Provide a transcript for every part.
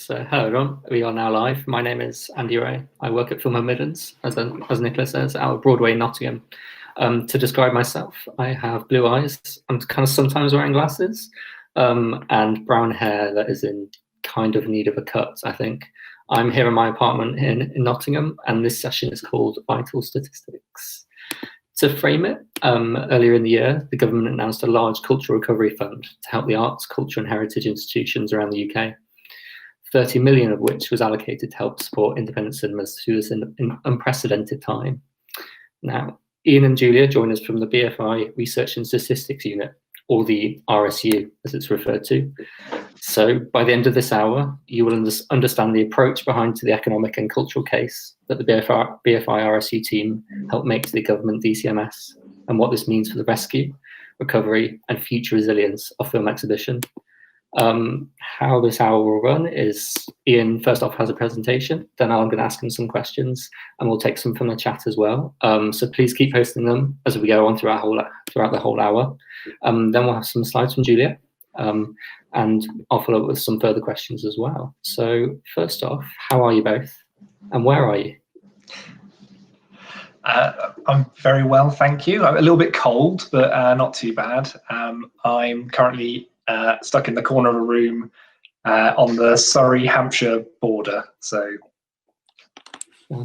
So hello everyone, we are now live. My name is Andy Ray. I work at Film and Midlands, as Nicola says, out of Broadway in Nottingham. To describe myself, I have blue eyes. I'm kind of sometimes wearing glasses, and brown hair that is in kind of need of a cut, I think. I'm here in my apartment in Nottingham, and this session is called Vital Statistics. To frame it, earlier in the year, the government announced a large cultural recovery fund to help the arts, culture and heritage institutions around the UK. 30 million of which was allocated to help support independent cinemas through this unprecedented time. Now, Ian and Julia join us from the BFI Research and Statistics Unit, or the RSU, as it's referred to. So by the end of this hour, you will understand the approach behind the economic and cultural case that the BFI RSU team helped make to the government DCMS, and what this means for the rescue, recovery, and future resilience of film exhibition. How this hour will run is Ian first off has a presentation, then I'm going to ask him some questions, and we'll take some from the chat as well. So please keep posting them as we go on throughout the whole hour. Then we'll have some slides from Julia, and I'll follow up with some further questions as well. So first off, how are you both, and where are you? I'm very well, thank you. I'm a little bit cold, but not too bad. I'm currently stuck in the corner of a room on the Surrey-Hampshire border, so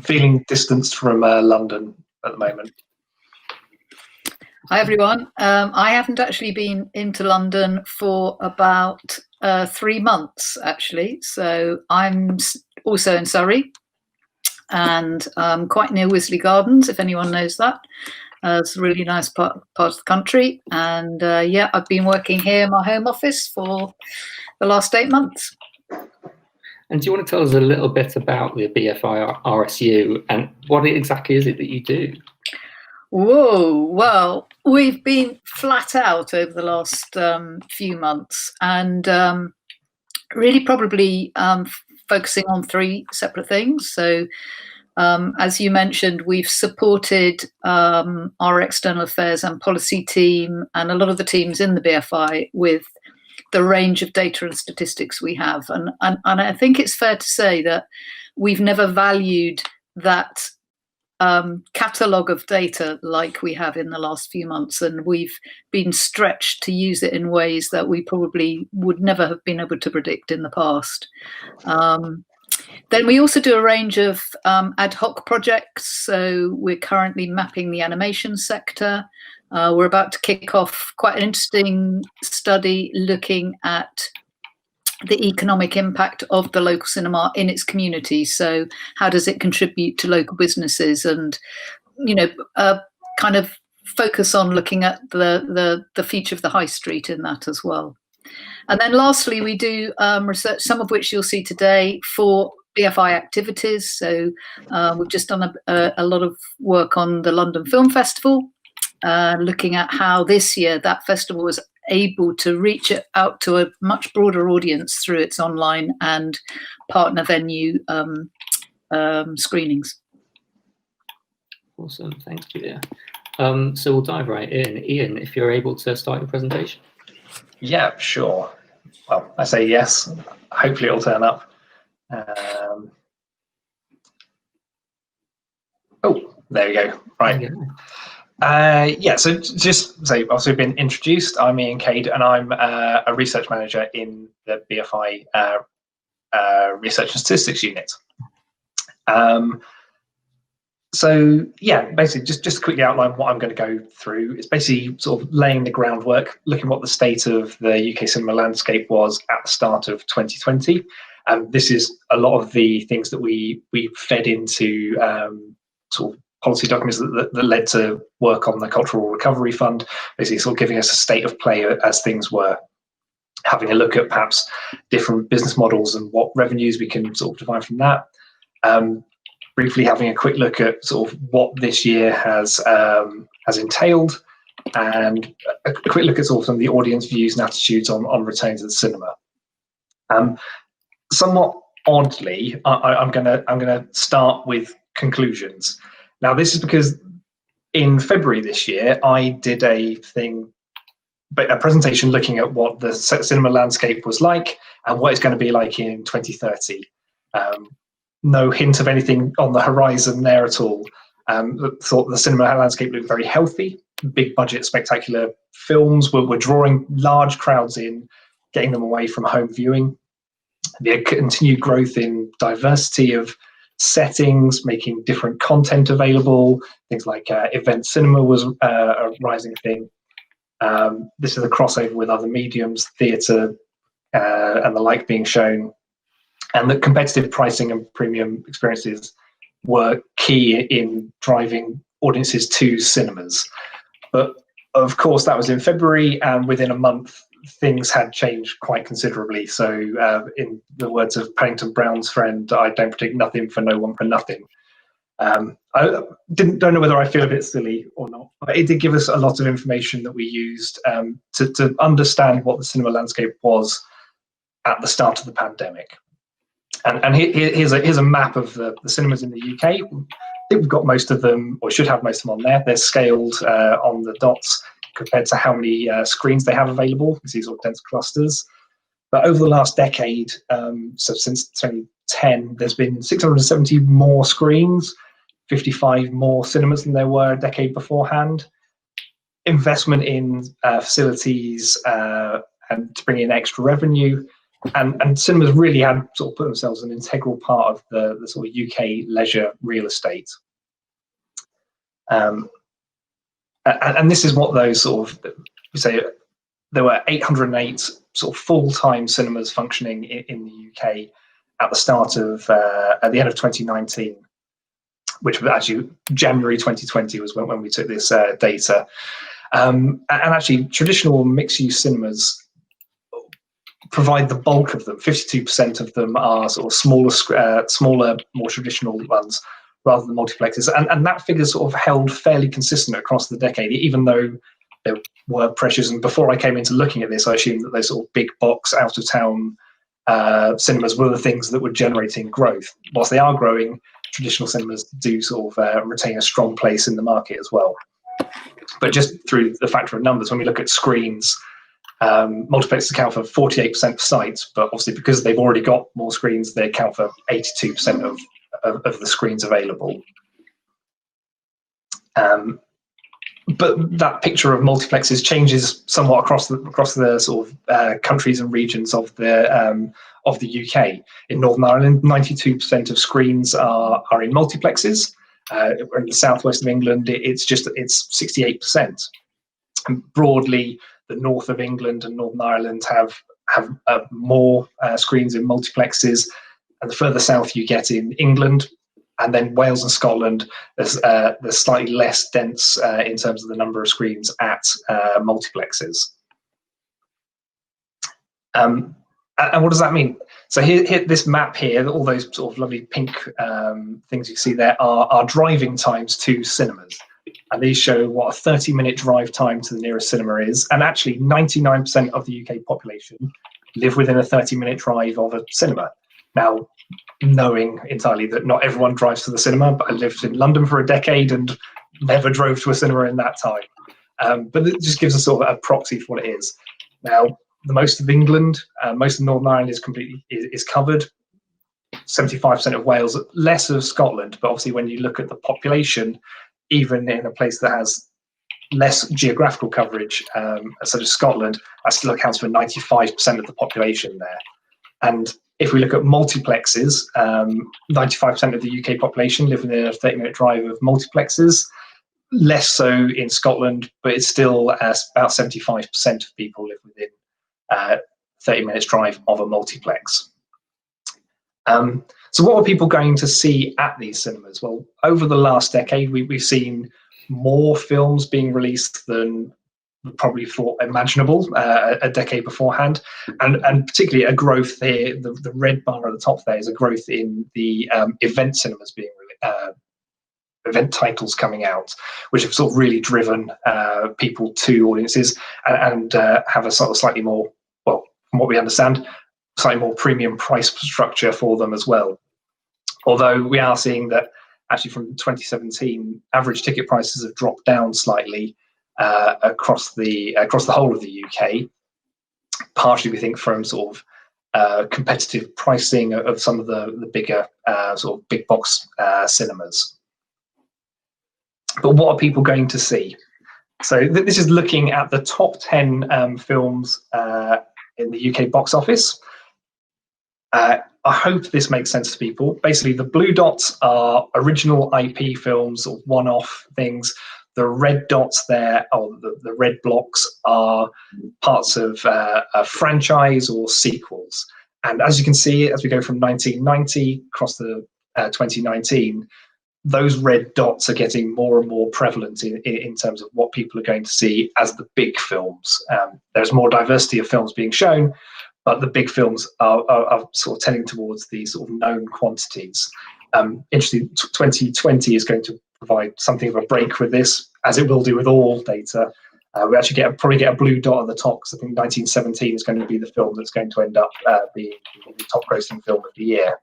feeling distanced from London at the moment. Hi everyone. I haven't actually been into London for about 3 months actually, so I'm also in Surrey and quite near Wisley Gardens, if anyone knows that. It's a really nice part of the country, and yeah, I've been working here in my home office for the last 8 months. And do you want to tell us a little bit about the BFI RSU and what exactly is it that you do? Whoa, well, we've been flat out over the last few months, and really probably focusing on 3 separate things. So as you mentioned, we've supported our external affairs and policy team and a lot of the teams in the BFI with the range of data and statistics we have. And I think it's fair to say that we've never valued that catalogue of data like we have in the last few months, and we've been stretched to use it in ways that we probably would never have been able to predict in the past. Then we also do a range of ad hoc projects. So we're currently mapping the animation sector. We're about to kick off quite an interesting study looking at the economic impact of the local cinema in its community. So how does it contribute to local businesses, and kind of focus on looking at the future of the high street in that as well. And then lastly, we do research, some of which you'll see today, for BFI activities. So we've just done a lot of work on the London Film Festival, looking at how this year that festival was able to reach it out to a much broader audience through its online and partner venue screenings. Awesome, thanks, Julia. So we'll dive right in. Ian, if you're able to start your presentation. Yeah, sure. Well, I say yes. Hopefully it'll turn up. Oh, there we go. Right. Yeah, so just so obviously been introduced, I'm Ian Cade, and I'm a research manager in the BFI Research and Statistics Unit. So yeah, basically just to quickly outline what I'm going to go through. It's basically sort of laying the groundwork, looking what the state of the UK cinema landscape was at the start of 2020. This is a lot of the things that we fed into sort of policy documents that led to work on the Cultural Recovery Fund, basically sort of giving us a state of play as things were, having a look at perhaps different business models and what revenues we can sort of derive from that. Briefly having a quick look at sort of what this year has entailed, and a quick look at sort of some of the audience views and attitudes on return to the cinema. Somewhat oddly, I'm gonna start with conclusions. Now, this is because in February this year, I did a thing a presentation looking at what the cinema landscape was like and what it's going to be like in 2030. No hint of anything on the horizon there at all. Thought the cinema landscape looked very healthy. Big budget, spectacular films were drawing large crowds in, getting them away from home viewing. The continued growth in diversity of settings, making different content available. Things like event cinema was a rising thing. This is a crossover with other mediums, theatre and the like being shown. And the competitive pricing and premium experiences were key in driving audiences to cinemas. But of course, that was in February, and within a month, things had changed quite considerably. So in the words of Paddington Brown's friend, I don't predict nothing for no one for nothing. I don't know whether I feel a bit silly or not, but it did give us a lot of information that we used to understand what the cinema landscape was at the start of the pandemic. And here's a map of the cinemas in the UK. I think we've got most of them, or should have most of them on there. They're scaled on the dots compared to how many screens they have available. These are dense clusters. But over the last decade, so since 2010, there's been 670 more screens, 55 more cinemas than there were a decade beforehand. Investment in facilities and to bring in extra revenue. And cinemas really had sort of put themselves an integral part of the sort of UK leisure real estate. And this is what those sort of, we say, there were 808 sort of full-time cinemas functioning in the UK at the start of, at the end of 2019, which was actually January 2020 was when we took this data. And actually, traditional mixed-use cinemas provide the bulk of them. 52% of them are sort of smaller, more traditional ones, rather than multiplexes. And that figure sort of held fairly consistent across the decade, even though there were pressures. And before I came into looking at this, I assumed that those sort of big box out-of-town cinemas were the things that were generating growth. Whilst they are growing, traditional cinemas do sort of retain a strong place in the market as well. But just through the factor of numbers, when we look at screens, multiplexes account for 48% of sites, but obviously because they've already got more screens, they account for 82% of the screens available. But that picture of multiplexes changes somewhat across the sort of countries and regions of the UK. In Northern Ireland, 92% of screens are in multiplexes. In the southwest of England, it's 68%. And broadly, the north of England and Northern Ireland have more screens in multiplexes, and the further south you get in England, and then Wales and Scotland, there's slightly less dense in terms of the number of screens at multiplexes. And what does that mean? So here, this map here, all those sort of lovely pink things you see there are driving times to cinemas. And these show what a 30-minute drive time to the nearest cinema is. And actually, 99% of the UK population live within a 30-minute drive of a cinema. Now, knowing entirely that not everyone drives to the cinema, but I lived in London for a decade and never drove to a cinema in that time. But it just gives us sort of a proxy for what it is. Now, the most of England, most of Northern Ireland is covered. 75% of Wales, less of Scotland. But obviously, when you look at the population, even in a place that has less geographical coverage, such as Scotland, that still accounts for 95% of the population there. And if we look at multiplexes, 95% of the UK population live within a 30-minute drive of multiplexes, less so in Scotland, but it's still about 75% of people live within 30 minutes drive of a multiplex. So what are people going to see at these cinemas? Well, over the last decade, we've seen more films being released than probably thought imaginable a decade beforehand, and particularly a growth here. The red bar at the top there is a growth in the event cinemas being event titles coming out, which have sort of really driven people to audiences and have a sort of slightly more, well, from what we understand, slightly more premium price structure for them as well. Although we are seeing that actually from 2017, average ticket prices have dropped down slightly, across the whole of the UK. Partially, we think from sort of competitive pricing of some of the bigger sort of big box cinemas. But what are people going to see? So this is looking at the top 10 films in the UK box office. I hope this makes sense to people. Basically, the blue dots are original IP films or one-off things. The red dots there, or the red blocks, are parts of a franchise or sequels. And as you can see, as we go from 1990 across to 2019, those red dots are getting more and more prevalent in terms of what people are going to see as the big films. There's more diversity of films being shown, but the big films are sort of tending towards these sort of known quantities. Interesting, 2020 is going to provide something of a break with this, as it will do with all data. We actually probably get a blue dot at the top, because I think 1917 is going to be the film that's going to end up being the top grossing film of the year.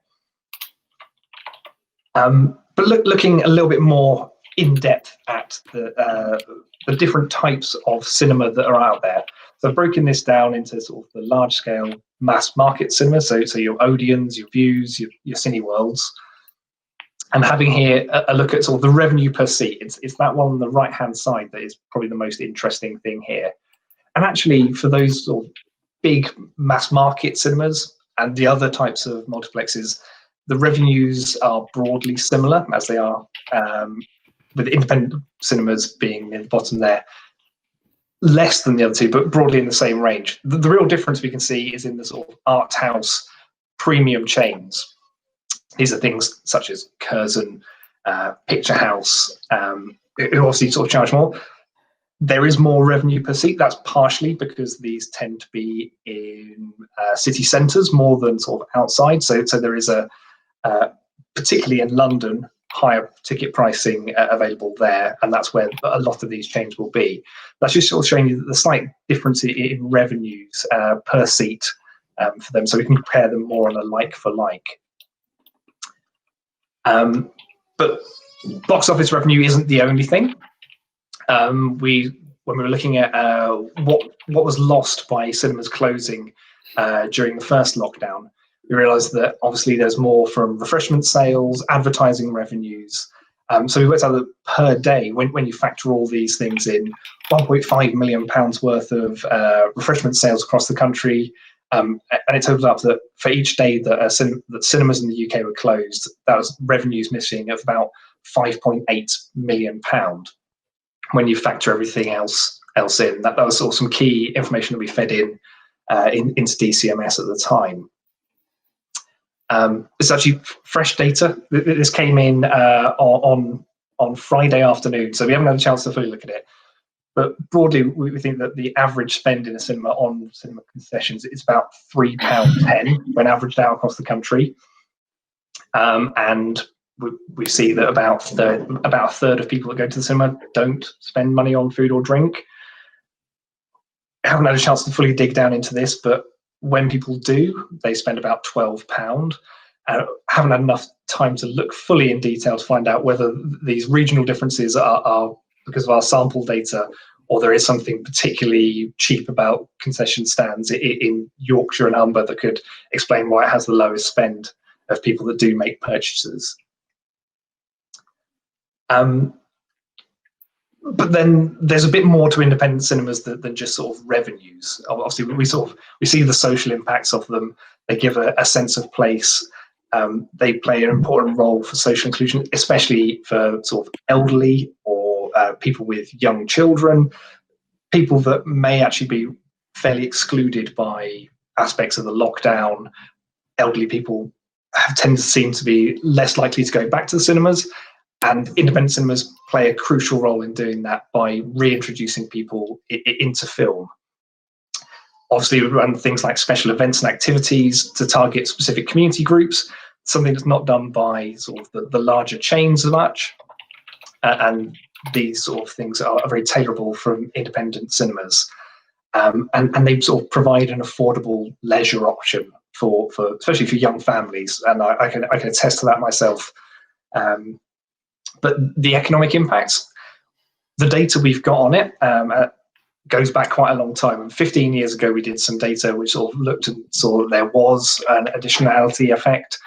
But looking a little bit more in depth at the different types of cinema that are out there. So I've broken this down into sort of the large scale mass market cinema. So your Odeons, your Views, your Cineworlds. And having here a look at sort of the revenue per seat. It's that one on the right hand side that is probably the most interesting thing here. And actually, for those sort of big mass market cinemas and the other types of multiplexes, the revenues are broadly similar, as they are with independent cinemas being near the bottom there, less than the other two, but broadly in the same range. The real difference we can see is in the sort of art house premium chains. These are things such as Curzon, Picture House, who obviously sort of charge more. There is more revenue per seat. That's partially because these tend to be in city centres more than sort of outside. So there is particularly in London, higher ticket pricing available there, and that's where a lot of these chains will be. That's just sort of showing you the slight difference in revenues per seat for them, so we can compare them more on a like for like. But box office revenue isn't the only thing. When we were looking at what was lost by cinemas closing during the first lockdown, we realised that obviously there's more from refreshment sales, advertising revenues. So we worked out that per day, when you factor all these things in, £1.5 million worth of refreshment sales across the country. And it totals up that for each day that cinemas in the UK were closed, that was revenues missing of about £5.8 million. When you factor everything else in, that was sort of some key information that we fed into DCMS at the time. It's actually fresh data. This came in on Friday afternoon, so we haven't had a chance to fully look at it. But broadly, we think that the average spend in a cinema on cinema concessions is about £3.10 when averaged out across the country. And we see that about a third of people that go to the cinema don't spend money on food or drink. I haven't had a chance to fully dig down into this, but when people do, they spend about £12. Haven't had enough time to look fully in detail to find out whether these regional differences are because of our sample data, or there is something particularly cheap about concession stands in Yorkshire and Humber that could explain why it has the lowest spend of people that do make purchases. But then there's a bit more to independent cinemas than just sort of revenues. Obviously, we see the social impacts of them. They give a sense of place. They play an important role for social inclusion, especially for sort of elderly or people with young children, people that may actually be fairly excluded by aspects of the lockdown. Elderly people tend to seem to be less likely to go back to the cinemas. And independent cinemas play a crucial role in doing that by reintroducing people into film. Obviously, we run things like special events and activities to target specific community groups, something that's not done by sort of the larger chains as much. And these sort of things are very tailorable from independent cinemas. And they sort of provide an affordable leisure option for especially for young families. And I can attest to that myself. But the economic impacts, The data we've got on it goes back quite a long time. And 15 years ago, we did some data which sort of looked and saw that there was an additionality effect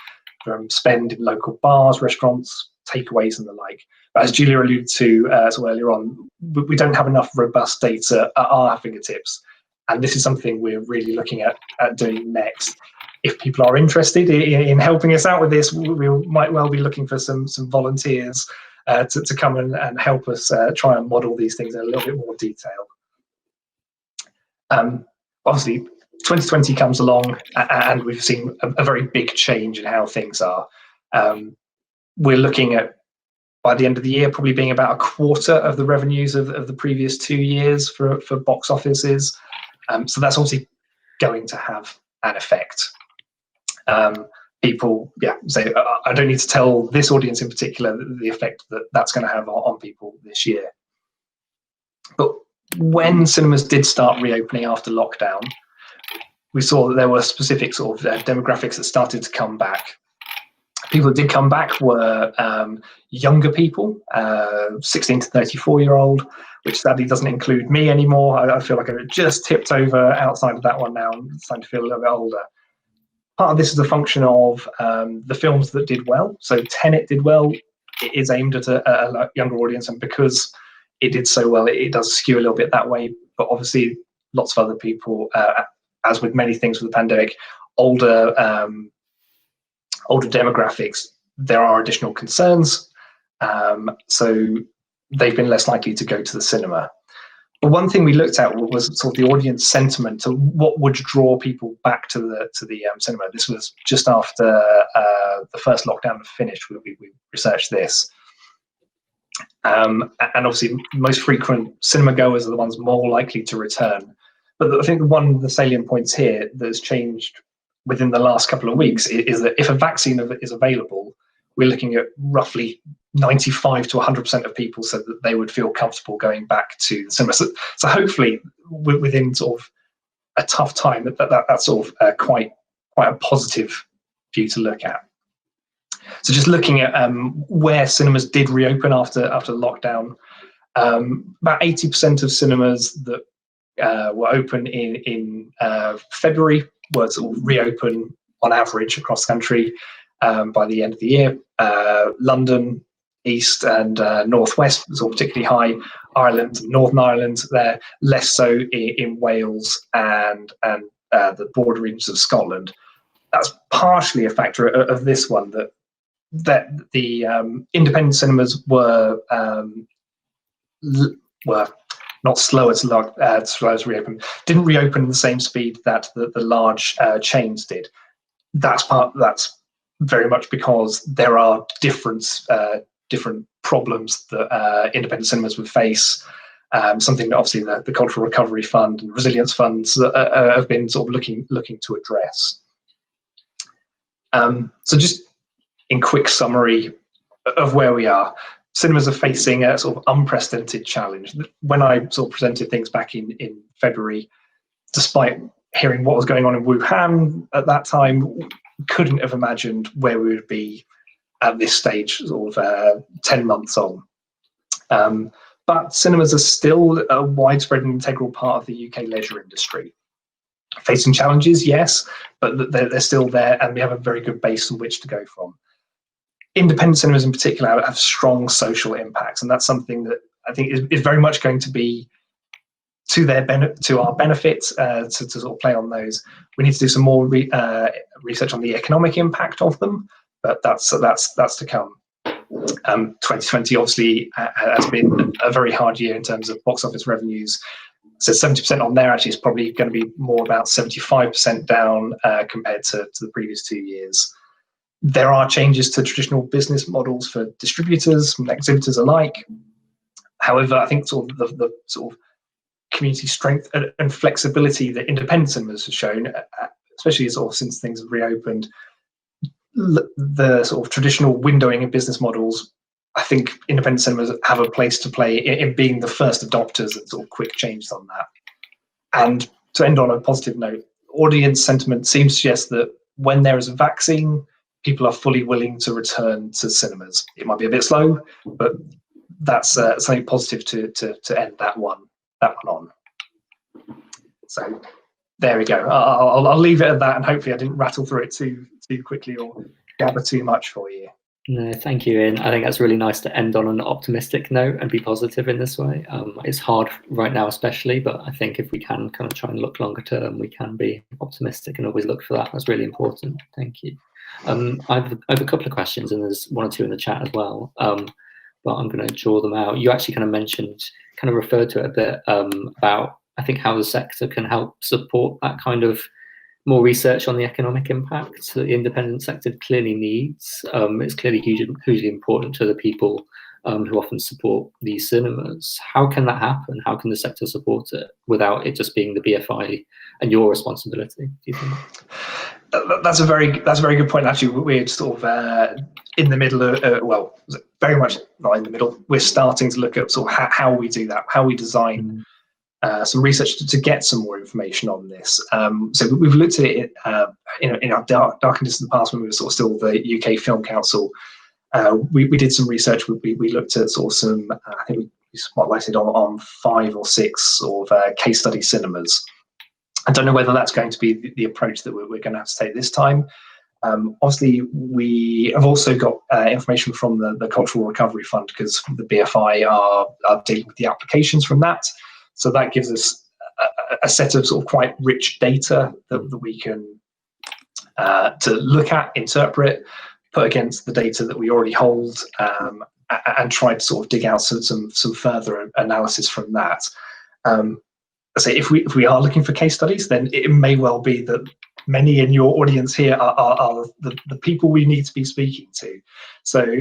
from spend in local bars, restaurants, takeaways, and the like. But as Julia alluded to earlier on, we don't have enough robust data at our fingertips. And this is something we're really looking at doing next. If people are interested in helping us out with this, we might well be looking for some volunteers to come and help us try and model these things in a little bit more detail. Obviously, 2020 comes along, and we've seen a very big change in how things are. We're looking at, by the end of the year, probably being about a quarter of the revenues of the previous 2 years for box offices. So that's obviously going to have an effect. People, so I don't need to tell this audience in particular the effect that's going to have on people this year. But when cinemas did start reopening after lockdown, we saw that there were specific sort of demographics that started to come back. People that did come back were younger people, 16 to 34-year-old, which sadly doesn't include me anymore. I feel like I've just tipped over outside of that one now. I'm starting to feel a little bit older. Part of this is a function of the films that did well. So Tenet did well. It is aimed at a younger audience, and because it did so well, it does skew a little bit that way. But obviously, lots of other people, as with many things with the pandemic, older demographics, there are additional concerns. So they've been less likely to go to the cinema. But one thing we looked at was sort of the audience sentiment, to what would draw people back to the cinema. This was just after the first lockdown had finished. We researched this. And obviously, most frequent cinema goers are the ones more likely to return. But I think one of the salient points here that has changed within the last couple of weeks is that if a vaccine is available, we're looking at roughly 95 to 100% of people said that they would feel comfortable going back to the cinema. So hopefully, within sort of a tough time, that's sort of quite a positive view to look at. So just looking at where cinemas did reopen after lockdown, about 80% of cinemas that were open in February were sort of reopen on average across the country by the end of the year. London, East and Northwest was all particularly high. Ireland, Northern Ireland, they're less so in Wales and the border regions of Scotland. That's partially a factor of this one, that the independent cinemas were not slower to reopen, didn't reopen at the same speed that the large chains did. That's very much because there are different problems that independent cinemas would face. Something that obviously the Cultural Recovery Fund and Resilience Funds have been sort of looking to address. So just in quick summary of where we are, cinemas are facing a sort of unprecedented challenge. When I sort of presented things back in February, despite hearing what was going on in Wuhan at that time, couldn't have imagined where we would be at this stage, sort of 10 months on. But cinemas are still a widespread and integral part of the UK leisure industry. Facing challenges, yes, but they're still there, and we have a very good base on which to go from. Independent cinemas in particular have strong social impacts, and that's something that I think is very much going to be to our benefit, to sort of play on those. We need to do some more research on the economic impact of them, but that's to come. 2020 obviously has been a very hard year in terms of box office revenues. So 70% on there actually is probably going to be more about 75% down compared to the previous 2 years. There are changes to traditional business models for distributors and exhibitors alike. However, I think sort of the sort of community strength and flexibility that independent cinemas have shown, especially sort of since things have reopened, the sort of traditional windowing and business models, I think independent cinemas have a place to play in being the first adopters and sort of quick changes on that. And to end on a positive note, audience sentiment seems to suggest that when there is a vaccine, people are fully willing to return to cinemas. It might be a bit slow, but that's something positive to end that one on. So there we go. I'll leave it at that, and hopefully I didn't rattle through it too quickly or gather too much for you. No, thank you, Ian. I think that's really nice to end on an optimistic note and be positive in this way. It's hard right now, especially, but I think if we can kind of try and look longer term, we can be optimistic and always look for that. That's really important. Thank you. I have a couple of questions, and there's one or two in the chat as well, but I'm going to draw them out. You actually kind of mentioned, kind of referred to it a bit about, I think, how the sector can help support that kind of more research on the economic impact that the independent sector clearly needs. It's clearly hugely important to the people who often support these cinemas. How can that happen? How can the sector support it without it just being the BFI and your responsibility, do you think? That's a very good point. Actually, we're sort of in the middle of, well, very much not in the middle. We're starting to look at sort of how we do that, how we design some research to get some more information on this. So we've looked at it in our dark and distant past when we were sort of still the UK Film Council. We did some research. We looked at sort of some, I think we spotlighted on 5 or 6 sort of case study cinemas. I don't know whether that's going to be the approach that we're going to have to take this time. Obviously, we have also got information from the Cultural Recovery Fund, because the BFI are dealing with the applications from that. So that gives us a set of sort of quite rich data that we can to look at, interpret, put against the data that we already hold, and try to sort of dig out some further analysis from that. So if we are looking for case studies, then it may well be that many in your audience here are the people we need to be speaking to. So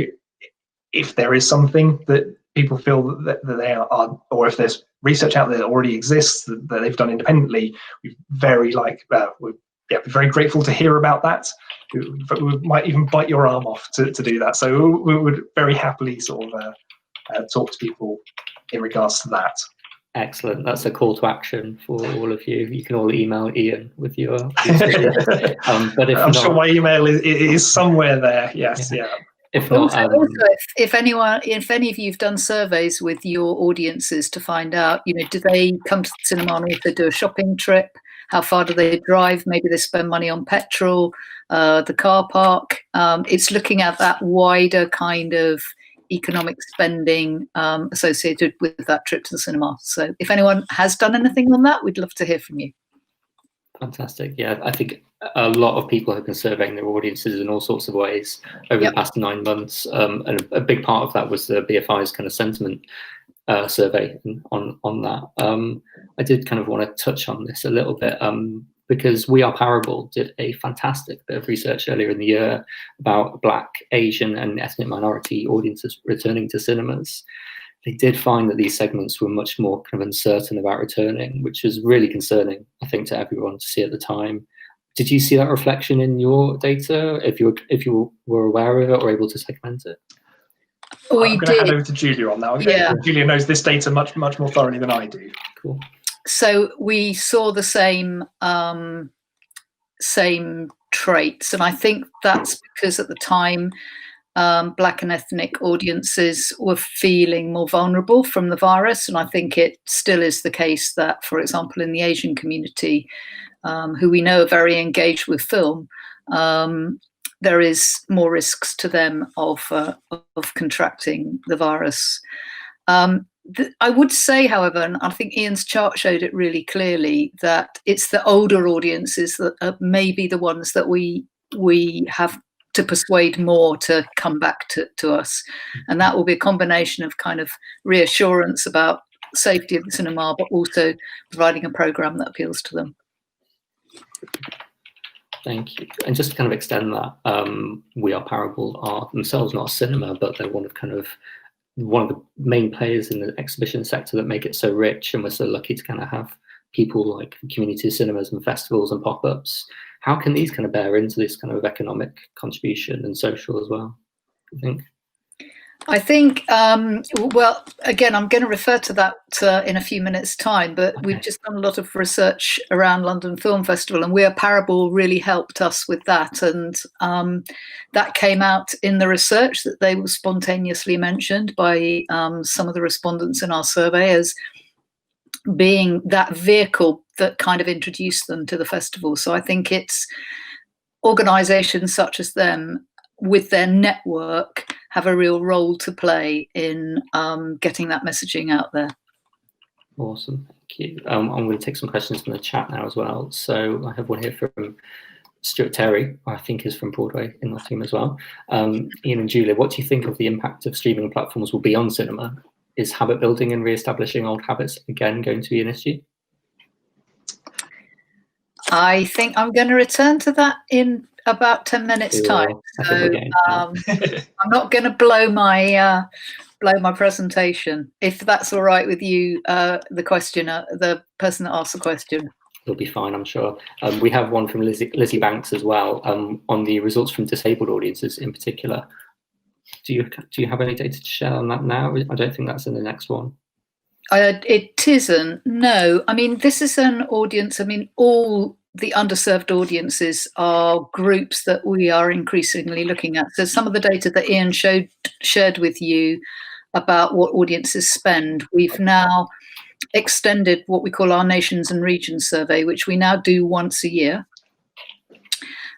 if there is something that people feel that they are, or if there's research out there that already exists that they've done independently, we're very grateful to hear about that. We might even bite your arm off to do that. So we would very happily sort of talk to people in regards to that. Excellent. That's a call to action for all of you. You can all email Ian with your but I'm sure my email is somewhere there. Yes, yeah. If not, also, if any of you've done surveys with your audiences to find out, do they come to the cinema and also do a shopping trip? How far do they drive? Maybe they spend money on petrol, the car park. It's looking at that wider kind of economic spending associated with that trip to the cinema. So if anyone has done anything on that, we'd love to hear from you. Fantastic. Yeah, I think a lot of people have been surveying their audiences in all sorts of ways over the past 9 months. And a big part of that was the BFI's kind of sentiment survey on that. I did kind of want to touch on this a little bit because We Are Parable did a fantastic bit of research earlier in the year about Black, Asian and ethnic minority audiences returning to cinemas. They did find that these segments were much more kind of uncertain about returning, which was really concerning, I think, to everyone to see at the time. Did you see that reflection in your data, if you were aware of it or able to segment it? I'm going to hand over to Julia on that. Okay? Yeah. Julia knows this data much more thoroughly than I do. Cool. So we saw the same traits, and I think that's because at the time Black and ethnic audiences were feeling more vulnerable from the virus, and I think it still is the case that, for example, in the Asian community, who we know are very engaged with film, there is more risks to them of contracting the virus. I would say, however, and I think Ian's chart showed it really clearly, that it's the older audiences that are maybe the ones that we have to persuade more to come back to us. And that will be a combination of kind of reassurance about safety of the cinema, but also providing a programme that appeals to them. Thank you. And just to kind of extend that, We Are Parable are themselves not a cinema, but they're one of the main players in the exhibition sector that make it so rich, and we're so lucky to kind of have people like community cinemas and festivals and pop-ups. How can these kind of bear into this kind of economic contribution and social as well, I think? I think, well, again, I'm going to refer to that in a few minutes' time, but we've just done a lot of research around London Film Festival, and We're Parable really helped us with that. And that came out in the research that they were spontaneously mentioned by some of the respondents in our survey as being that vehicle that kind of introduced them to the festival. So I think it's organisations such as them with their network have a real role to play in getting that messaging out there. Awesome, thank you. I'm going to take some questions from the chat now as well. So I have one here from Stuart Terry, I think is from Broadway in our team as well. Ian and Julia, what do you think of the impact of streaming platforms will be on cinema? Is habit building and re-establishing old habits again going to be an issue? I think I'm going to return to that in about 10 minutes time. So I'm not going to blow my presentation, if that's all right with you, the questioner, the person that asked the question. It'll be fine, I'm sure. We have one from Lizzie Banks as well, on the results from disabled audiences in particular. Do you have any data to share on that now? I don't think that's in the next one. It isn't, no. I mean, this is an audience, I mean, all the underserved audiences are groups that we are increasingly looking at. So some of the data that Ian shared with you about what audiences spend, we've now extended what we call our Nations and Regions survey, which we now do once a year.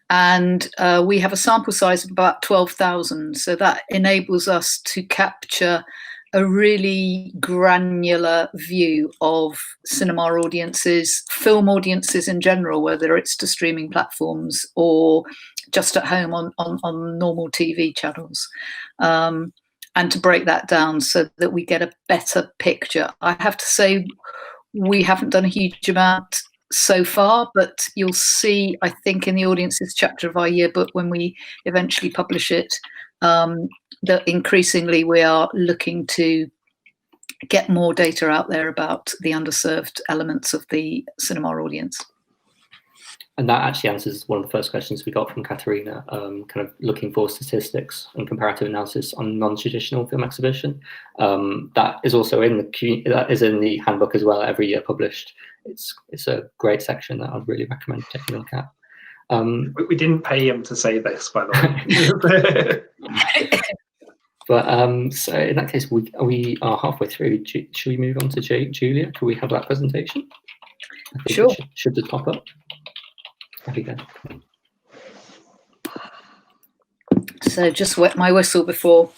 And we have a sample size of about 12,000. So that enables us to capture a really granular view of cinema audiences, film audiences in general, whether it's to streaming platforms or just at home on normal TV channels, and to break that down so that we get a better picture. I have to say, we haven't done a huge amount so far, but you'll see, I think, in the audiences chapter of our yearbook, when we eventually publish it, that increasingly we are looking to get more data out there about the underserved elements of the cinema audience. And that actually answers one of the first questions we got from Katerina, kind of looking for statistics and comparative analysis on non-traditional film exhibition. That is also in the handbook as well, every year published. It's a great section that I'd really recommend taking a look at. We didn't pay him to say this, by the way. But so in that case, we are halfway through. Should we move on to Julia? Can we have that presentation? I think sure. Should just pop up. There we go. So just wet my whistle before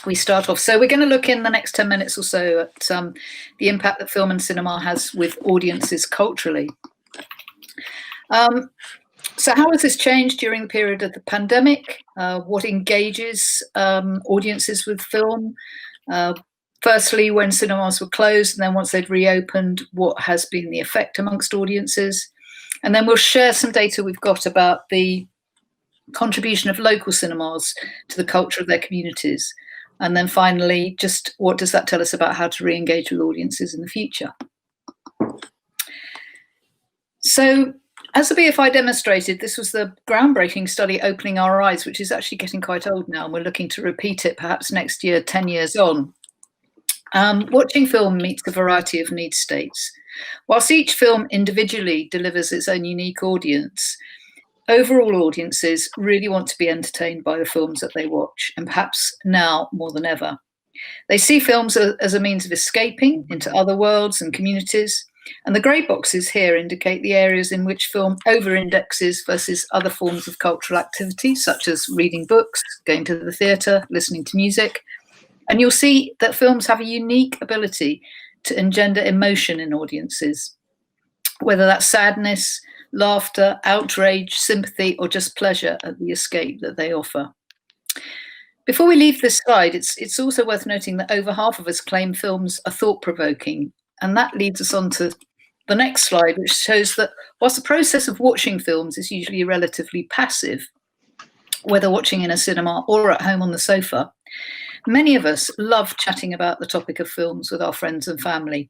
we start off. So we're going to look in the next 10 minutes or so at the impact that film and cinema has with audiences culturally. So how has this changed during the period of the pandemic? What engages audiences with film? Firstly, when cinemas were closed, and then once they'd reopened, what has been the effect amongst audiences? And then we'll share some data we've got about the contribution of local cinemas to the culture of their communities. And then finally, just what does that tell us about how to re-engage with audiences in the future? So, as the BFI demonstrated, this was the groundbreaking study Opening Our Eyes, which is actually getting quite old now, and we're looking to repeat it perhaps next year, 10 years on. Watching film meets a variety of need states. Whilst each film individually delivers its own unique audience, overall audiences really want to be entertained by the films that they watch, and perhaps now more than ever. They see films as a means of escaping into other worlds and communities, and the grey boxes here indicate the areas in which film over-indexes versus other forms of cultural activity, such as reading books, going to the theatre, listening to music. And you'll see that films have a unique ability to engender emotion in audiences, whether that's sadness, laughter, outrage, sympathy, or just pleasure at the escape that they offer. Before we leave this slide, it's also worth noting that over half of us claim films are thought-provoking. And that leads us on to the next slide, which shows that whilst the process of watching films is usually relatively passive, whether watching in a cinema or at home on the sofa, many of us love chatting about the topic of films with our friends and family,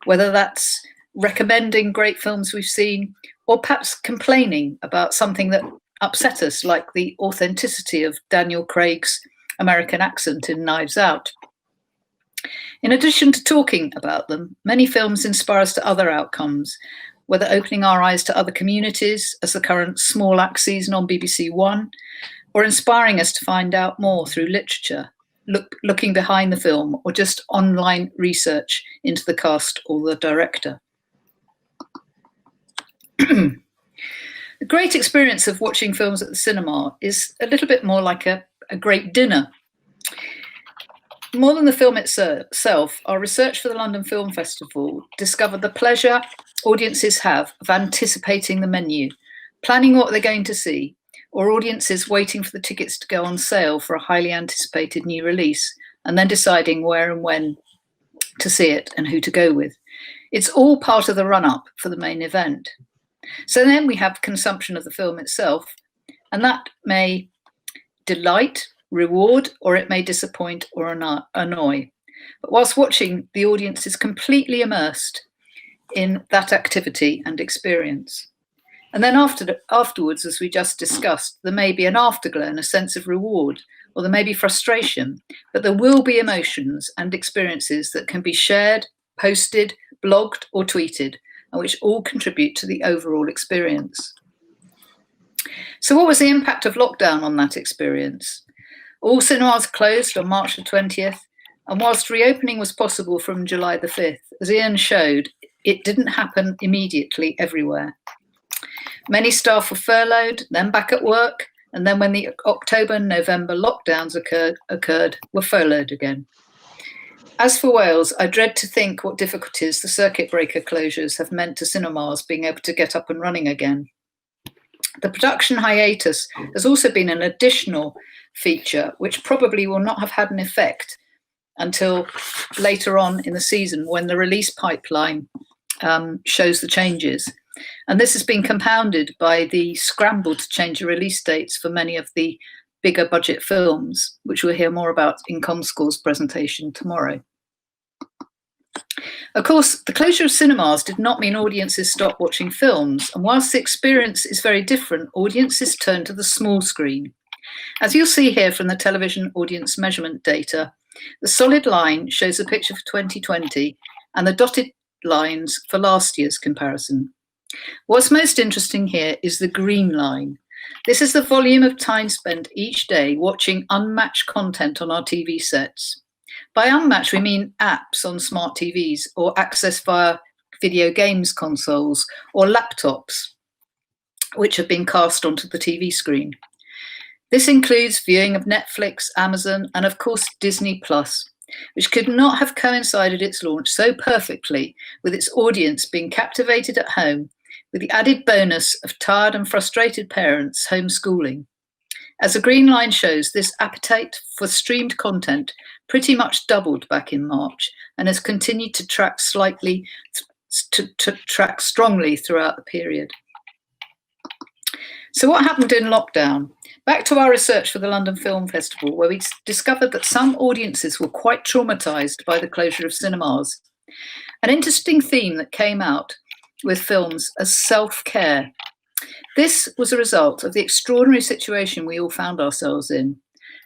whether that's recommending great films we've seen or perhaps complaining about something that upset us, like the authenticity of Daniel Craig's American accent in Knives Out. In addition to talking about them, many films inspire us to other outcomes, whether opening our eyes to other communities, as the current Small Axe season on BBC One, or inspiring us to find out more through literature, looking behind the film, or just online research into the cast or the director. The great experience of watching films at the cinema is a little bit more like a great dinner. More than the film itself, our research for the London Film Festival discovered the pleasure audiences have of anticipating the menu, planning what they're going to see, or audiences waiting for the tickets to go on sale for a highly anticipated new release, and then deciding where and when to see it and who to go with. It's all part of the run-up for the main event. So then we have consumption of the film itself, and that may delight, reward, or it may disappoint or annoy. But whilst watching, the audience is completely immersed in that activity and experience. And then afterwards, as we just discussed, there may be an afterglow and a sense of reward, or there may be frustration, but there will be emotions and experiences that can be shared, posted, blogged, or tweeted, and which all contribute to the overall experience. So what was the impact of lockdown on that experience? All cinemas closed on March the 20th, and whilst reopening was possible from July the 5th, as Ian showed, it didn't happen immediately everywhere. Many staff were furloughed, then back at work, and then when the October and November lockdowns occurred, were furloughed again. As for Wales, I dread to think what difficulties the circuit breaker closures have meant to cinemas being able to get up and running again. The production hiatus has also been an additional feature, which probably will not have had an effect until later on in the season when the release pipeline shows the changes. And this has been compounded by the scramble to change the release dates for many of the bigger budget films, which we'll hear more about in Comscore's presentation tomorrow. Of course, the closure of cinemas did not mean audiences stopped watching films, and whilst the experience is very different, audiences turned to the small screen. As you'll see here from the television audience measurement data, the solid line shows a picture for 2020 and the dotted lines for last year's comparison. What's most interesting here is the green line. This is the volume of time spent each day watching unmatched content on our TV sets. By unmatched, we mean apps on smart TVs or access via video games consoles or laptops, which have been cast onto the TV screen. This includes viewing of Netflix, Amazon, and of course Disney+, which could not have coincided its launch so perfectly with its audience being captivated at home, with the added bonus of tired and frustrated parents homeschooling. As the green line shows, this appetite for streamed content pretty much doubled back in March and has continued to track strongly throughout the period. So what happened in lockdown? Back to our research for the London Film Festival, where we discovered that some audiences were quite traumatised by the closure of cinemas. An interesting theme that came out with films as self-care. This was a result of the extraordinary situation we all found ourselves in.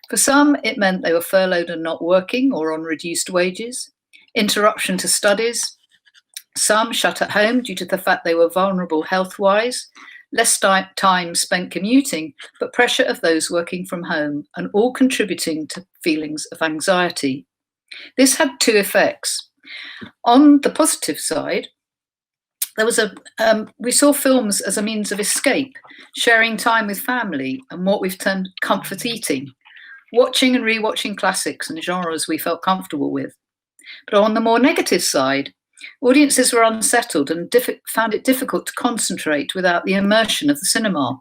For some, it meant they were furloughed and not working or on reduced wages, interruption to studies. Some shut at home due to the fact they were vulnerable health-wise, less time spent commuting, but pressure of those working from home, and all contributing to feelings of anxiety. This had two effects. On the positive side, there was we saw films as a means of escape, sharing time with family and what we've termed comfort eating, watching and rewatching classics and genres we felt comfortable with. But on the more negative side, audiences were unsettled and found it difficult to concentrate without the immersion of the cinema.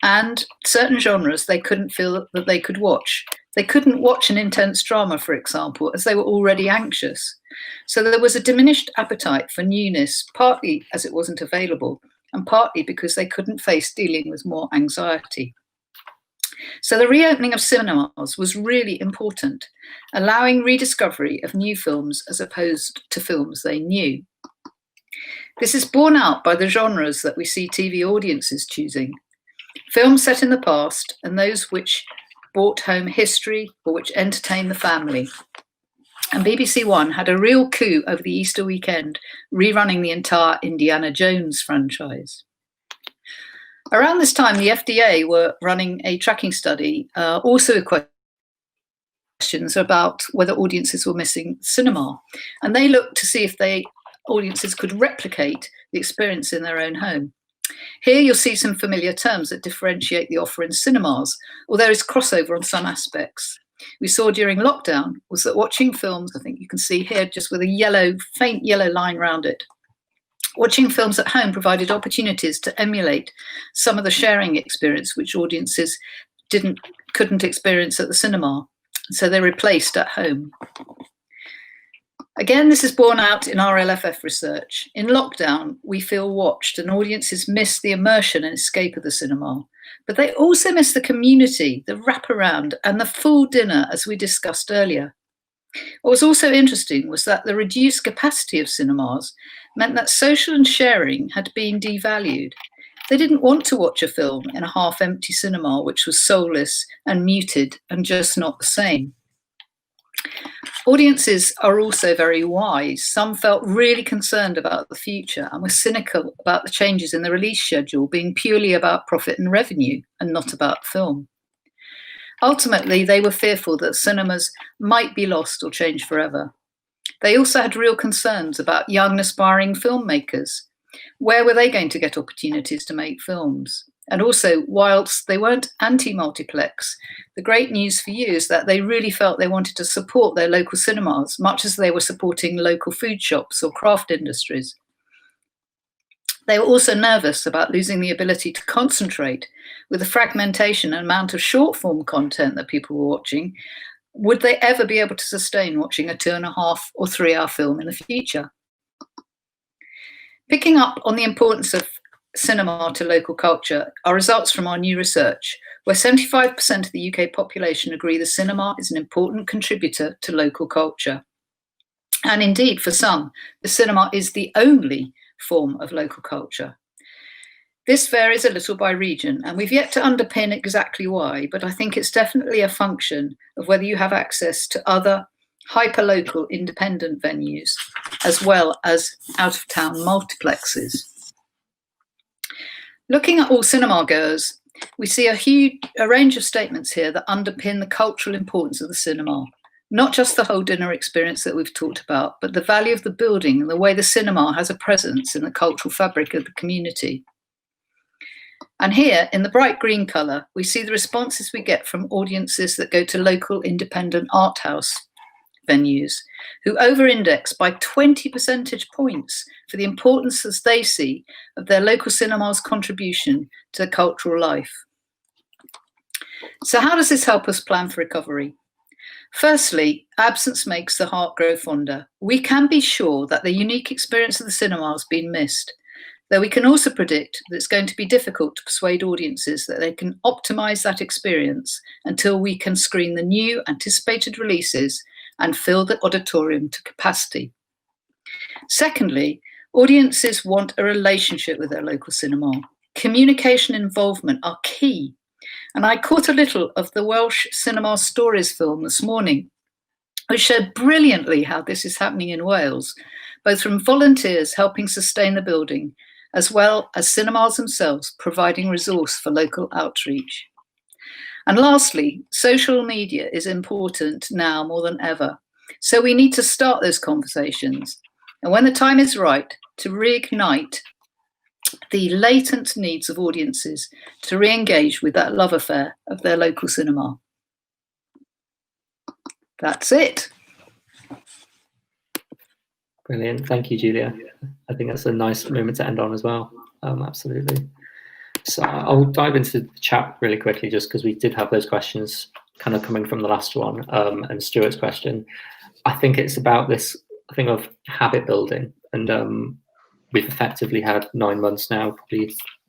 And certain genres they couldn't feel that they could watch. They couldn't watch an intense drama, for example, as they were already anxious. So there was a diminished appetite for newness, partly as it wasn't available, and partly because they couldn't face dealing with more anxiety. So the reopening of cinemas was really important, allowing rediscovery of new films as opposed to films they knew. This is borne out by the genres that we see TV audiences choosing. Films set in the past and those which brought home history or which entertained the family. And BBC One had a real coup over the Easter weekend, rerunning the entire Indiana Jones franchise. Around this time, the FDA were running a tracking study, also with questions about whether audiences were missing cinema. And they looked to see if audiences could replicate the experience in their own home. Here you'll see some familiar terms that differentiate the offer in cinemas, although there is crossover on some aspects. We saw during lockdown was that watching films, I think you can see here just with a faint yellow line around it, watching films at home provided opportunities to emulate some of the sharing experience which audiences couldn't experience at the cinema. So they replaced at home. Again, this is borne out in our LFF research. In lockdown, we feel watched and audiences miss the immersion and escape of the cinema. But they also miss the community, the wraparound, and the full dinner, as we discussed earlier. What was also interesting was that the reduced capacity of cinemas meant that social and sharing had been devalued. They didn't want to watch a film in a half-empty cinema, which was soulless and muted and just not the same. Audiences are also very wise. Some felt really concerned about the future and were cynical about the changes in the release schedule being purely about profit and revenue and not about film. Ultimately, they were fearful that cinemas might be lost or change forever. They also had real concerns about young, aspiring filmmakers. Where were they going to get opportunities to make films? And also, whilst they weren't anti-multiplex, the great news for you is that they really felt they wanted to support their local cinemas, much as they were supporting local food shops or craft industries. They were also nervous about losing the ability to concentrate with the fragmentation and amount of short-form content that people were watching. Would they ever be able to sustain watching a 2.5 or 3 hour film in the future? Picking up on the importance of cinema to local culture are results from our new research, where 75% of the UK population agree the cinema is an important contributor to local culture. And indeed, for some, the cinema is the only form of local culture. This varies a little by region, and we've yet to underpin exactly why, but I think it's definitely a function of whether you have access to other hyper-local independent venues, as well as out-of-town multiplexes. Looking at all cinema goers, we see a range of statements here that underpin the cultural importance of the cinema. Not just the whole dinner experience that we've talked about, but the value of the building and the way the cinema has a presence in the cultural fabric of the community. And here, in the bright green colour, we see the responses we get from audiences that go to local independent art house venues, who over-index by 20 percentage points for the importance, as they see, of their local cinema's contribution to cultural life. So how does this help us plan for recovery? Firstly, absence makes the heart grow fonder. We can be sure that the unique experience of the cinema has been missed, though we can also predict that it's going to be difficult to persuade audiences that they can optimise that experience until we can screen the new anticipated releases and fill the auditorium to capacity. Secondly, audiences want a relationship with their local cinema. Communication and involvement are key. And I caught a little of the Welsh Cinema Stories film this morning, which showed brilliantly how this is happening in Wales, both from volunteers helping sustain the building, as well as cinemas themselves providing resource for local outreach. And lastly, social media is important now more than ever. So we need to start those conversations. And when the time is right, to reignite the latent needs of audiences to re-engage with that love affair of their local cinema. That's it. Brilliant. Thank you, Julia. I think that's a nice moment to end on as well. Absolutely. So I'll dive into the chat really quickly, just because we did have those questions kind of coming from the last one, and Stuart's question. I think it's about this thing of habit building, and we've effectively had 9 months now,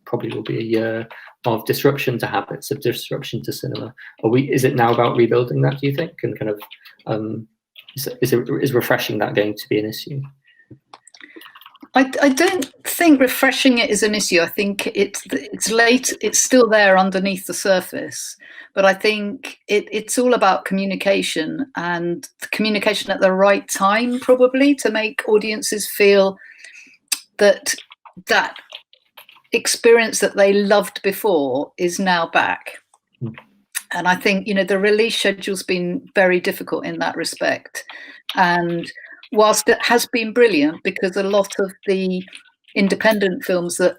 probably will be a year of disruption to habits, of disruption to cinema. Is it now about rebuilding that, do you think? And kind of, is refreshing that going to be an issue? I don't think refreshing it is an issue. I think it's late. It's still there underneath the surface, but I think it's all about communication, and communication at the right time, probably, to make audiences feel that experience that they loved before is now back. And I think, the release schedule's been very difficult in that respect. And whilst it has been brilliant, because a lot of the independent films that,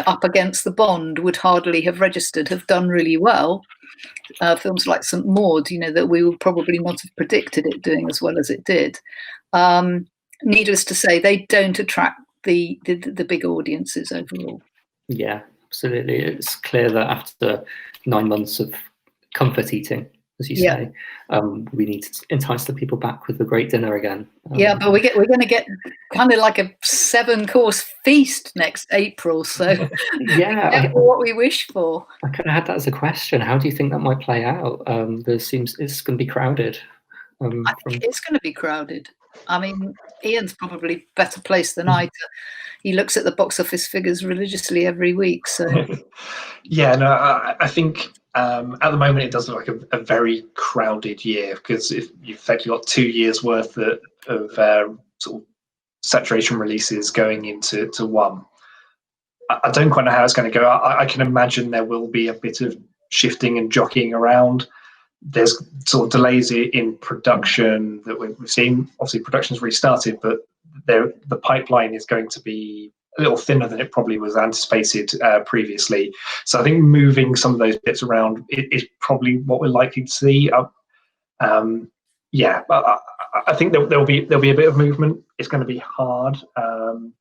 up against the Bond would hardly have registered, have done really well. Films like St. Maud, that we would probably not have predicted it doing as well as it did. Needless to say, they don't attract the big audiences overall. Yeah, absolutely. It's clear that after 9 months of comfort eating, as you say, we need to entice the people back with a great dinner again. But we're going to get kind of like a 7-course feast next April. So what we wish for. I kind of had that as a question. How do you think that might play out? It's going to be crowded. I think it's going to be crowded. I mean, Ian's probably better placed than I. He looks at the box office figures religiously every week. So I think at the moment it does look like a very crowded year, because if you've effectively got 2 years worth of sort of saturation releases going into one. I don't quite know how it's going to go. I can imagine there will be a bit of shifting and jockeying around. There's sort of delays in production that we've seen. Obviously, production's restarted, but the pipeline is going to be a little thinner than it probably was anticipated previously. So I think moving some of those bits around is probably what we're likely to see. I think there'll be a bit of movement. It's going to be hard, and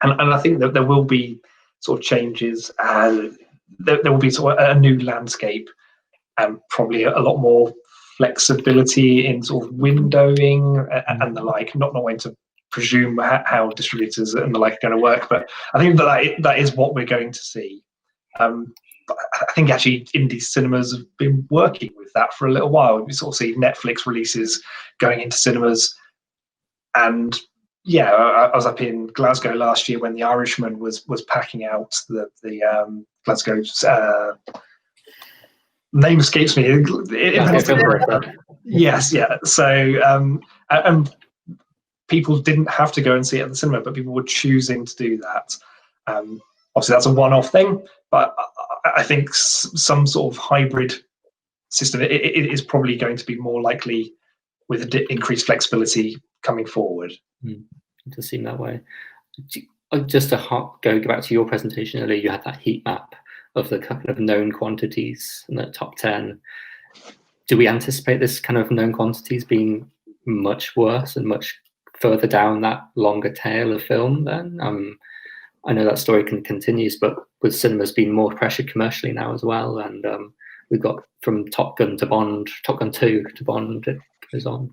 I think that there will be sort of changes. There will be sort of a new landscape, and probably a lot more flexibility in sort of windowing and the like. Not going to presume how distributors and the like are going to work, but I think that is what we're going to see. But I think actually indie cinemas have been working with that for a little while. We sort of see Netflix releases going into cinemas, and I was up in Glasgow last year when The Irishman was packing out the Glasgow. Name escapes me. Yes, yeah. So and people didn't have to go and see it at the cinema, but people were choosing to do that. Obviously, that's a one-off thing, but I think some sort of hybrid system it is probably going to be more likely with increased flexibility coming forward. It does seem that way. Just to go back to your presentation earlier, you had that heat map of the kind of known quantities in the top 10. Do we anticipate this kind of known quantities being much worse and much further down that longer tail of film then? I know that story continues, but with cinemas being more pressured commercially now as well, and we've got from Top Gun to Bond, Top Gun 2 to Bond, it goes on.